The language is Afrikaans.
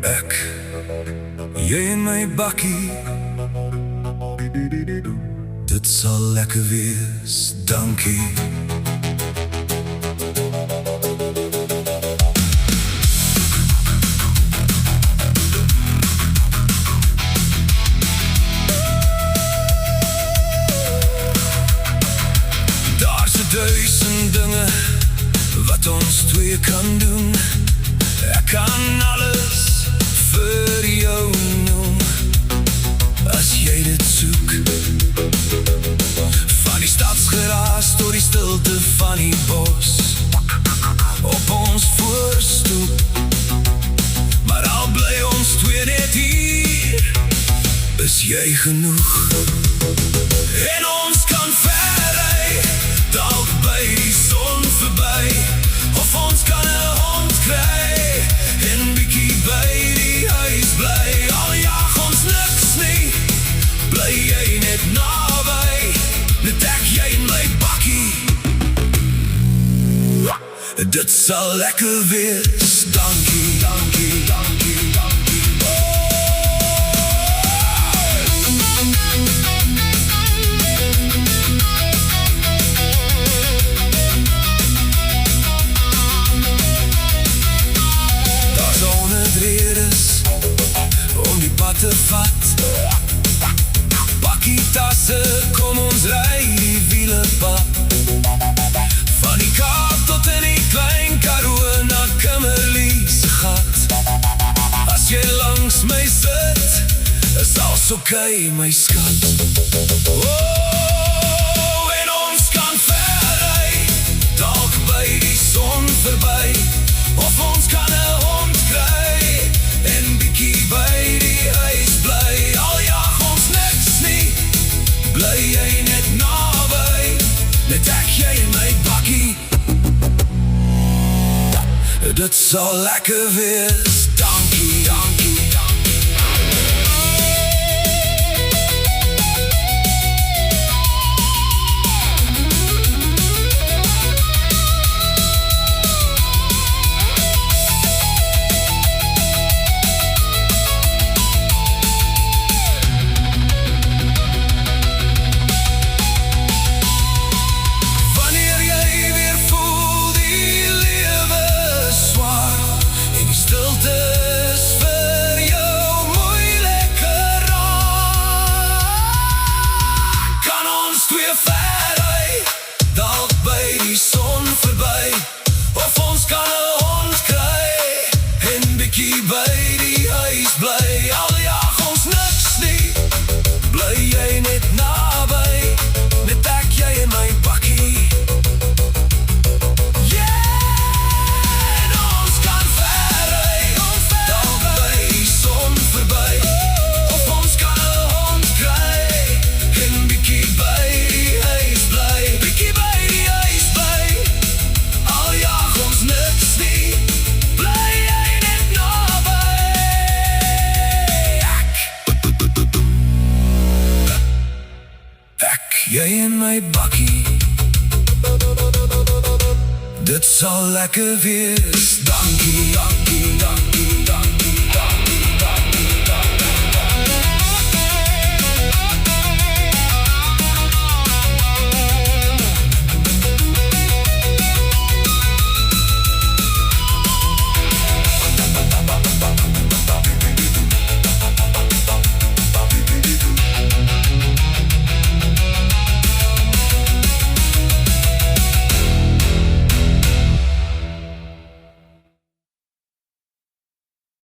Ek, jy en my bakkie, dit sal lekker wees, dankie. Daar's 1000 dinge wat ons twee kan doen. Ek kan alles vir jou noem, as jy dit soek. Van die stadsgeraas tot die stilte van die bos, op ons voorstoep. Maar al bly ons twee net hier, is jy genoeg. En ons kan verry, dalk by die son verby, of ons kan 'n hond kry en bietjie by die huis bly. Al jag ons niks nie, bly jy net naby, net ek, jy en my bakkie. Dit sal lekker wees, dankie, dankie, dankie, dankie. Daar's 100 redes om die pad te vat. Bakkie tasse, kom ons ry die wiele pad. Van die Kaap tot in die Klein Karoo na Kimberley se gat. As jy langs my sit, is alles oké, my skat. Oh, en ons kan verry, dalk by die son verby, of ons kan 'n hond kry en bietjie by die huis bly. Al jag ons niks nie, bly jy net naby, net ek, jy en my bakkie. Dit sal lekker wees, dankie, dankie, dankie. Wanneer jy weer voel die lewe swaar en die stilte is vir jou moeiliker raak, kan ons twee verry, dalk by die son verby, of ons kan 'n hond kry en bietjie by die huis bly. Al jag ons niks nie, bly jy net naby, net ek, jy en my bakkie. Yeah, en ons kan verry, dalk by die son verby, of ons kan 'n hond kry en bietjie by die huis bly, bietjie by die huis bly. Al jag ons niks nie, bly jy net naby, ek, jy en my bakkie. Dit sal lekker wees, dankie, dankie, dankie.